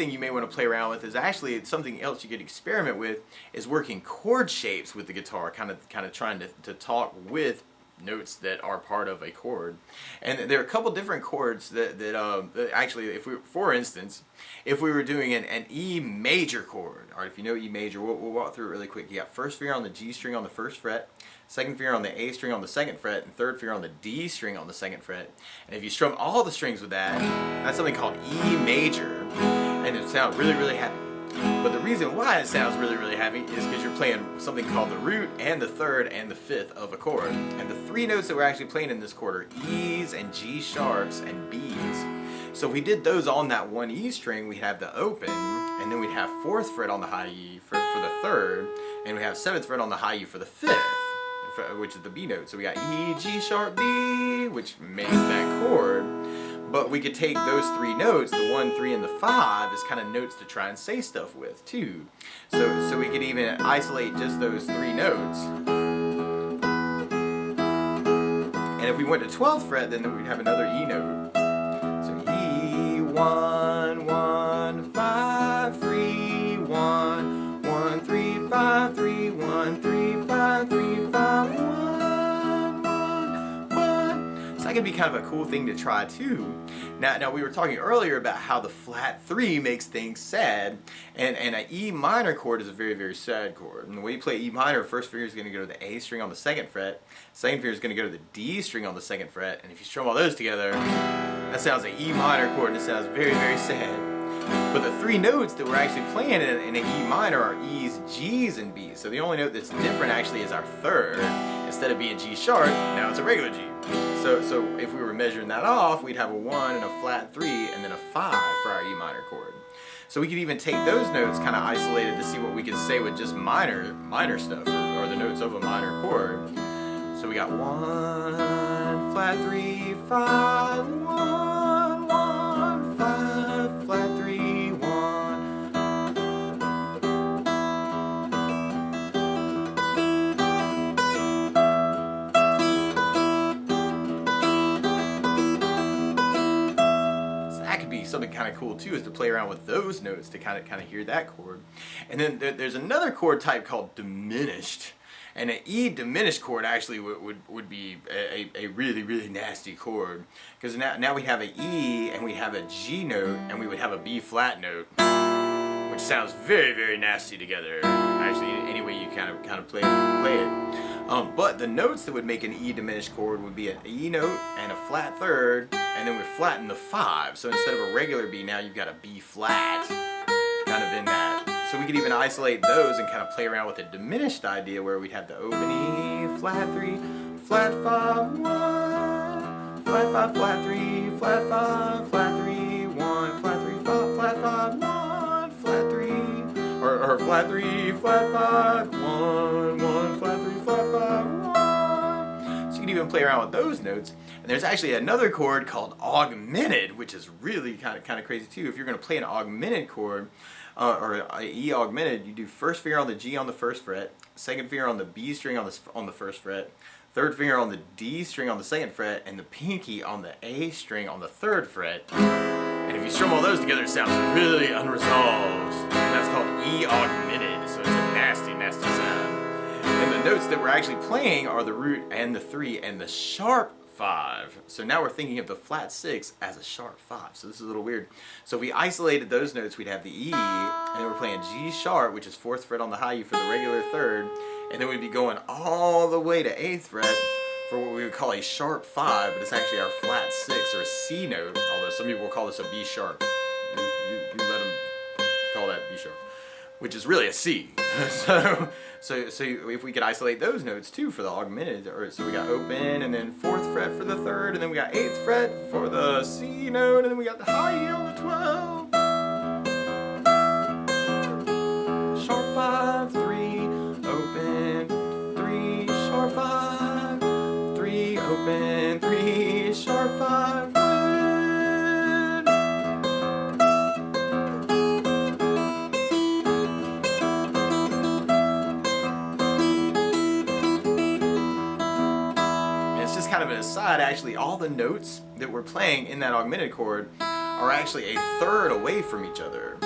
thing you may want to play around with is actually something else you could experiment with is working chord shapes with the guitar, kind of trying to talk with notes that are part of a chord. And there are a couple different chords that actually, if we, for instance, if we were doing an E major chord, all right, if you know E major, we'll walk through it really quick. You got first finger on the G string on the first fret, second finger on the A string on the second fret, and third finger on the D string on the second fret. And if you strum all the strings with that, that's something called E major, and it sounds really, really happy. But the reason why it sounds really, really heavy is because you're playing something called the root and the third and the fifth of a chord. And the three notes that we're actually playing in this chord are E's and G sharps and B's. So if we did those on that one E string, we'd have the open, and then we'd have fourth fret on the high E for the third, and we have seventh fret on the high E for the fifth, which is the B note. So we got E, G sharp, B, which makes that chord. But we could take those three notes, the 1, 3, and the 5, as kind of notes to try and say stuff with too. So we could even isolate just those three notes. And if we went to 12th fret, then we'd have another E note. So E, 1, 1, 5, 3, 1, 1, 3, 5, 3, 1, 3, 5, 3, 5, 1. That could be kind of a cool thing to try too. Now we were talking earlier about how the flat 3 makes things sad, and an E minor chord is a very, very sad chord. And the way you play E minor, first finger is going to go to the A string on the second fret, second finger is going to go to the D string on the second fret, and if you strum all those together, that sounds like E minor chord, and it sounds very, very sad. But the three notes that we're actually playing in an E minor are E's, G's, and B's. So the only note that's different actually is our third. Instead of being G sharp, now it's a regular G. So if we were measuring that off, we'd have a 1 and a flat 3 and then a 5 for our E minor chord. So we could even take those notes kind of isolated to see what we could say with just minor stuff, or the notes of a minor chord. So we got 1, flat 3, 5, 1, 1, 5, flat 3, 1. Something kind of cool too is to play around with those notes to kind of hear that chord. And then there's another chord type called diminished, and an E diminished chord actually would be a really, really nasty chord, because now we have an E and we have a G note and we would have a B flat note, which sounds very, very nasty together. Actually, any way you kind of play it. But the notes that would make an E diminished chord would be an E note and a flat third, and then we flatten the 5. So instead of a regular B, now you've got a B flat, kind of in that. So we could even isolate those and kind of play around with a diminished idea where we'd have the open E, flat 3, flat 5, 1, flat 5, flat 3, flat 5, flat 3, 1, flat 3, 5, flat 5, 1, flat 3, or flat 3, flat 5, 1, 1, flat 3, flat 5, 1. So you can even play around with those notes. And there's actually another chord called augmented, which is really kind of crazy too. If you're going to play an augmented chord, or a E augmented, you do first finger on the G on the first fret, second finger on the B string on the first fret, third finger on the D string on the second fret, and the pinky on the A string on the third fret. And if you strum all those together, it sounds really unresolved. And that's called E augmented, so it's a nasty, nasty sound. And the notes that we're actually playing are the root and the 3 and the sharp 5. So now we're thinking of the flat 6 as a sharp 5. So this is a little weird. So if we isolated those notes, we'd have the E, and then we're playing G sharp, which is 4th fret on the high E for the regular third, and then we'd be going all the way to 8th fret for what we would call a sharp 5, but it's actually our flat 6 or a C note, although some people will call this a B sharp. You let them call that B sharp, which is really a C. So if we could isolate those notes too for the augmented, so we got open and then 4th fret for the third, and then we got 8th fret for the C note, and then we got the high E on the 12. Sharp 5, 3, open, 3, sharp 5, 3, open, 3, sharp 5. Kind of an aside, actually all the notes that we're playing in that augmented chord are actually a third away from each other.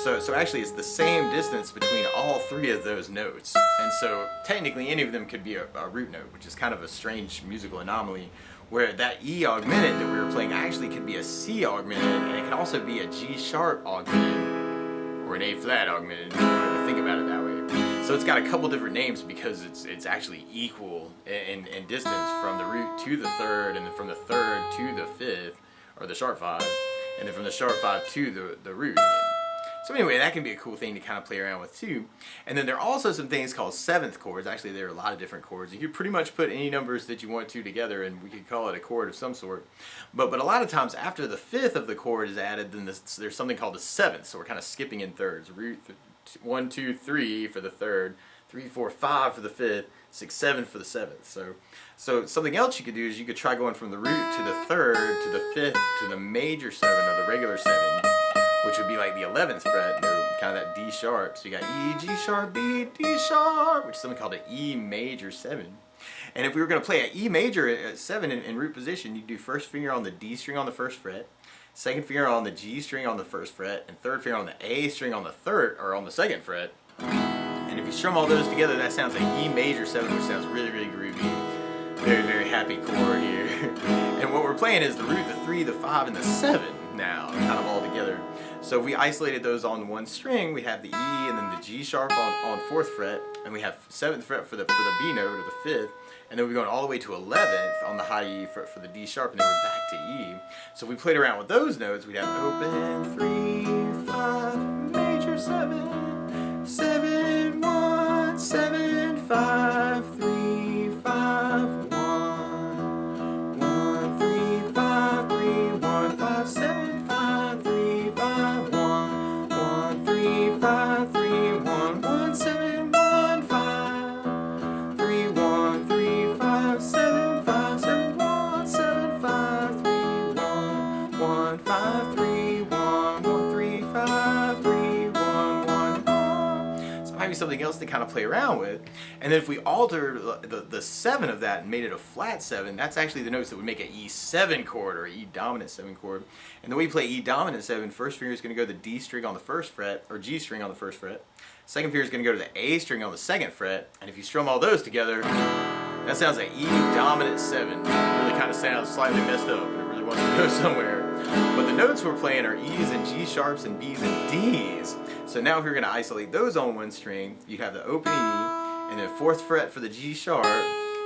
So actually it's the same distance between all three of those notes. And so technically any of them could be a root note, which is kind of a strange musical anomaly, where that E augmented that we were playing actually could be a C augmented, and it could also be a G sharp augmented, or an A flat augmented, if you want to think about it that way. So it's got a couple different names because it's actually equal in distance from the root to the third, and then from the third to the fifth, or the sharp five, and then from the sharp five to the root again. So anyway, that can be a cool thing to kind of play around with too. And then there are also some things called seventh chords. Actually, there are a lot of different chords. You could pretty much put any numbers that you want to together, and we could call it a chord of some sort. But a lot of times after the fifth of the chord is added, then there's something called the seventh. So we're kind of skipping in thirds. Root 1, 2, 3 for the third, 3, 4, 5 for the fifth, 6, 7 for the seventh. So something else you could do is you could try going from the root to the third to the fifth to the major seven or the regular seven, which would be like the 11th fret, or kind of that D sharp. So you got E, G sharp, B, D sharp, which is something called an E major 7. And if we were going to play an E major at 7 in root position, you do first finger on the D string on the first fret, second finger on the G string on the first fret, and third finger on the A string on the third, or on the second fret. And if you strum all those together, that sounds like E major 7, which sounds really, really groovy. Very, very happy chord here. And what we're playing is the root, the 3, the 5, and the 7 now, kind of all together. So if we isolated those on one string, we have the E and then the G sharp on 4th fret, and we have 7th fret for the B note, or the 5th, and then we're going all the way to 11th on the high E for the D sharp, and then we're back to E. So if we played around with those notes, we'd have open 3, 5, major 7, 7, 1, 7, 5, 3, 5, 1, 1, 3, 5, 3, 1, 5, 7, 5, 3, 5, 1, 1, 3, 5, 3, 1, 1, 7, 1, 5, 3, 1, 3, 5, 7, 5, 7, 1, 7, 5, 3, 1, 1, 5, 3, 1, 1, 3, 5, 3, 1, 1, 1. So it might be something else to kind of play around with. And then if we alter the 7 of that and made it a flat 7, that's actually the notes that would make an E7 chord, or E dominant 7 chord. And the way you play E dominant 7, first finger is going to go to the D string on the first fret, or G string on the first fret. Second finger is going to go to the A string on the second fret. And if you strum all those together, that sounds like E dominant 7. It really kind of sounds slightly messed up, and it really wants to go somewhere. But the notes we're playing are E's and G sharps and B's and D's. So now if you're going to isolate those on one string, you have the open E, and then 4th fret for the G sharp,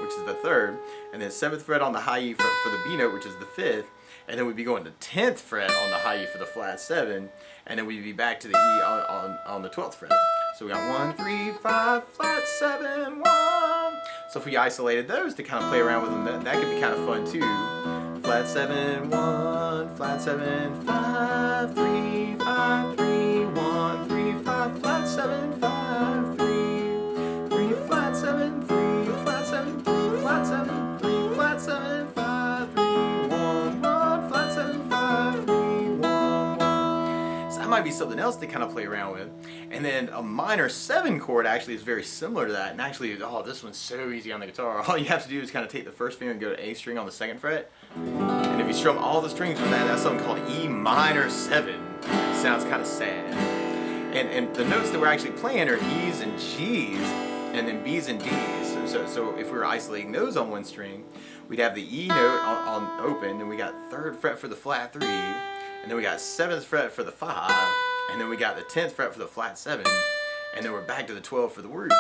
which is the 3rd, and then 7th fret on the high E for the B note, which is the 5th, and then we'd be going to 10th fret on the high E for the flat 7, and then we'd be back to the E on the 12th fret. So we got 1, 3, 5, flat 7, 1. So if we isolated those to kind of play around with them, that could be kind of fun too. Flat 7, 1, flat 7, 5, 3, 5, 3, 1, 3, 5, flat 7, 5, 3, 3, flat 7, 3, flat 7, 3, flat 7, 3, flat 7, 5, 3, 1, 1, flat 7, 5, 3, 1, 1. So that might be something else to kind of play around with. And then a minor 7 chord actually is very similar to that. And actually, oh, this one's so easy on the guitar. All you have to do is kind of take the first finger and go to A string on the 2nd fret. And if you strum all the strings with that, that's something called E minor 7. It sounds kind of sad. And the notes that we're actually playing are E's and G's, and then B's and D's. So if we were isolating those on one string, we'd have the E note on open, and we got 3rd fret for the flat 3, and then we got 7th fret for the 5, and then we got the 10th fret for the flat 7, and then we're back to the 12 for the root.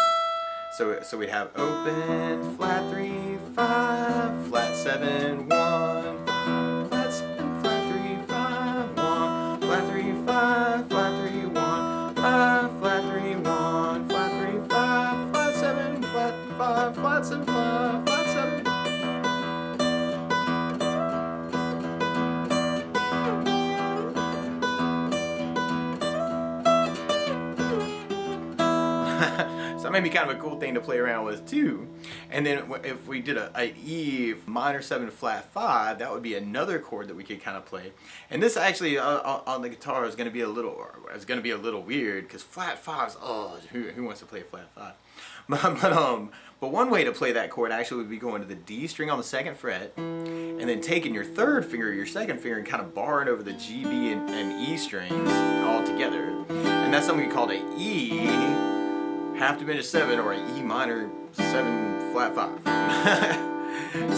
So we'd have open, flat 3, 5, flat 7, 1, 5, flat 7, flat 3, 5, 1, flat 3, 5, flat 3, 1, 5, flat 3, 1, flat 3, 5, flat 7, flat 5, flat 7, 5, flat 7. So that may be kind of a cool thing to play around with too. And then if we did a E minor 7 flat 5, that would be another chord that we could kind of play. And this actually on the guitar is going to be a little weird, because flat 5s, oh, who wants to play a flat 5? But one way to play that chord actually would be going to the D string on the 2nd fret, and and then taking your third finger, your second finger, and kind of barring over the G, B, and E strings all together. And that's something we call a E half diminished 7 or an E minor 7 flat 5.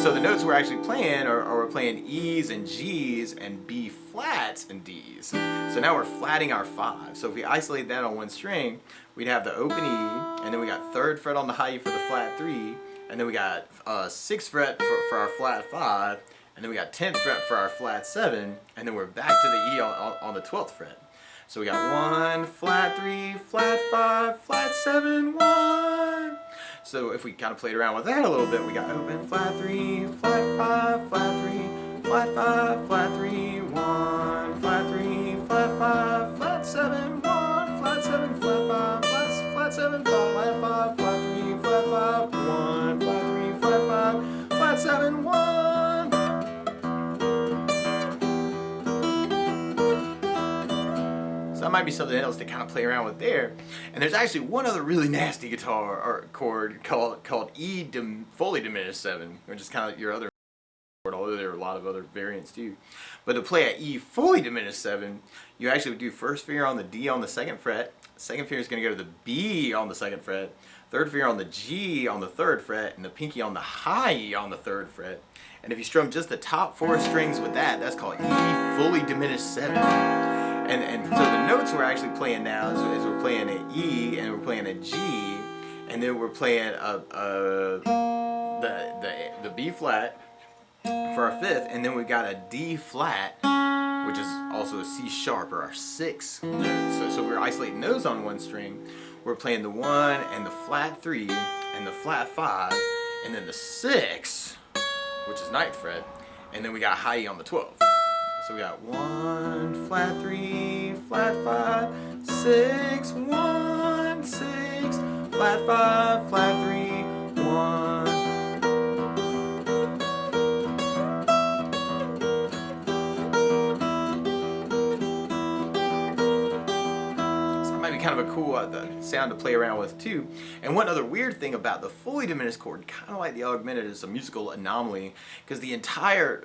So the notes we're actually playing are we're playing E's and G's and B flats and D's. So now we're flatting our 5. So if we isolate that on one string, we'd have the open E, and then we got 3rd fret on the high E for the flat 3, and then we got 6th fret for our flat 5, and then we got 10th fret for our flat 7, and then we're back to the E on the 12th fret. So we got 1, flat 3, flat 5, flat 7, 1. So if we kind of played around with that a little bit, we got open, flat 3, flat 5, flat 3, flat 5, flat 3, 1, flat 3, flat 5, flat 7, 1, flat 7, flat 5, flat 7, flat 5, flat 3, flat 5, 1, flat 3, flat 5, flat 7, 1. That might be something else to kind of play around with there. And there's actually one other really nasty guitar or chord called E fully diminished 7, which is kind of your other chord, although there are a lot of other variants too. But to play an E fully diminished 7, you actually would do first finger on the D on the 2nd fret, second finger is going to go to the B on the 2nd fret, third finger on the G on the 3rd fret, and the pinky on the high E on the 3rd fret. And if you strum just the top 4 strings with that, that's called E fully diminished 7. And so the notes we're actually playing now is we're playing an E and we're playing a G, and then we're playing the B flat for our 5th, and then we got a D flat, which is also a C sharp or our 6th note. So we're isolating those on one string. We're playing the 1 and the flat 3 and the flat 5, and then the 6, which is 9th fret, and then we got high E on the 12th. So we got 1, flat 3, flat 5, 6, 1, 6, flat 5, flat 3, 1. So that might be kind of a cool sound to play around with too. And one other weird thing about the fully diminished chord, kind of like the augmented, is a musical anomaly, because the entire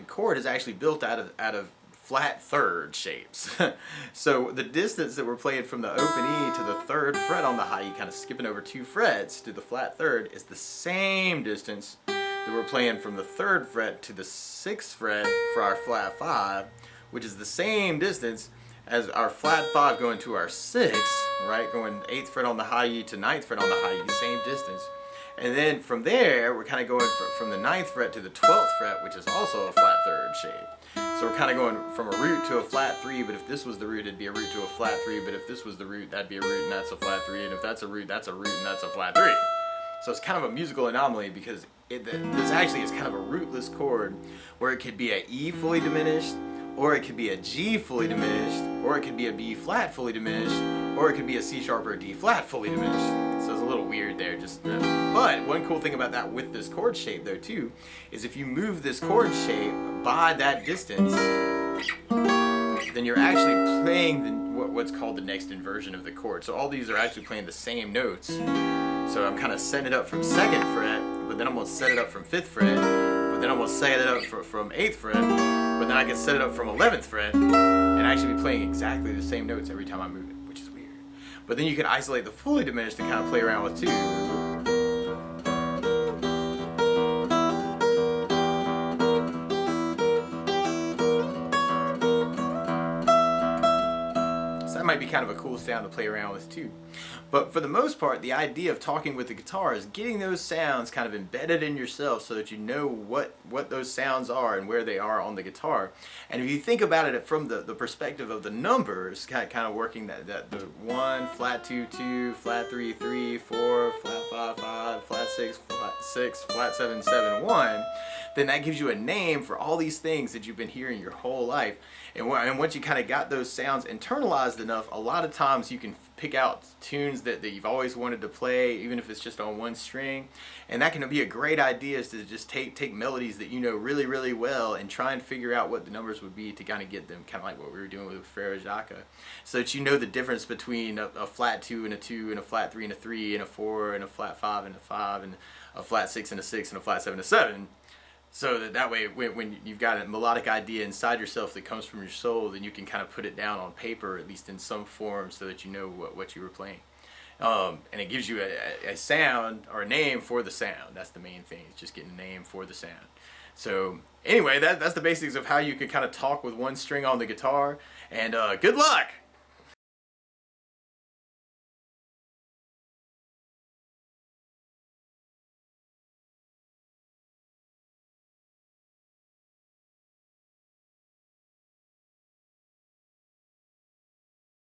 chord is actually built out of flat 3rd shapes. So the distance that we're playing from the open E to the 3rd fret on the high E, kind of skipping over 2 frets to the flat 3rd, is the same distance that we're playing from the 3rd fret to the 6th fret for our flat 5, which is the same distance as our flat 5 going to our 6th, right? Going 8th fret on the high E to 9th fret on the high E, same distance. And then from there, we're kind of going from the 9th fret to the 12th fret, which is also a flat 3rd shape. So we're kind of going from a root to a flat 3, but if this was the root, it'd be a root to a flat 3, but if this was the root, that'd be a root and that's a flat 3, and if that's a root and that's a flat 3. So it's kind of a musical anomaly, because this actually is kind of a rootless chord, where it could be a E fully diminished, or it could be a G fully diminished, or it could be a B flat fully diminished, or it could be a C sharp or a D flat fully diminished. So it's a little weird there. But one cool thing about that with this chord shape though too, is if you move this chord shape by that distance, then you're actually playing what's called the next inversion of the chord. So all these are actually playing the same notes. So I'm kind of setting it up from 2nd fret, but then I'm going to set it up from 5th fret, but then I'm going to set it up from 8th fret, but then I can set it up from 11th fret, and actually be playing exactly the same notes every time I move it, which is weird. But then you can isolate the fully diminished to kind of play around with too. Might be kind of a cool sound to play around with too. But for the most part, the idea of talking with the guitar is getting those sounds kind of embedded in yourself so that you know what those sounds are and where they are on the guitar. And if you think about it from the perspective of the numbers, kind of working the 1, flat 2, 2, flat 3, 3, 4, flat 5, 5, flat 6, flat 6, flat 7, 7, 1, then that gives you a name for all these things that you've been hearing your whole life. And once you kind of got those sounds internalized enough, a lot of times you can pick out tunes that you've always wanted to play, even if it's just on one string. And that can be a great idea, is to just take melodies that you know really, really well and try and figure out what the numbers would be to kind of get them, kind of like what we were doing with Frere Jacques, so that you know the difference between a flat 2 and a 2 and a flat 3 and a 3 and a 4 and a flat 5 and a 5 and a flat 6 and a 6 and a flat 7 and a 7. So that way, when you've got a melodic idea inside yourself that comes from your soul, then you can kind of put it down on paper, at least in some form, so that you know what you were playing. And it gives you a sound or a name for the sound. That's the main thing. It's just getting a name for the sound. So anyway, that's the basics of how you could kind of talk with one string on the guitar. And good luck!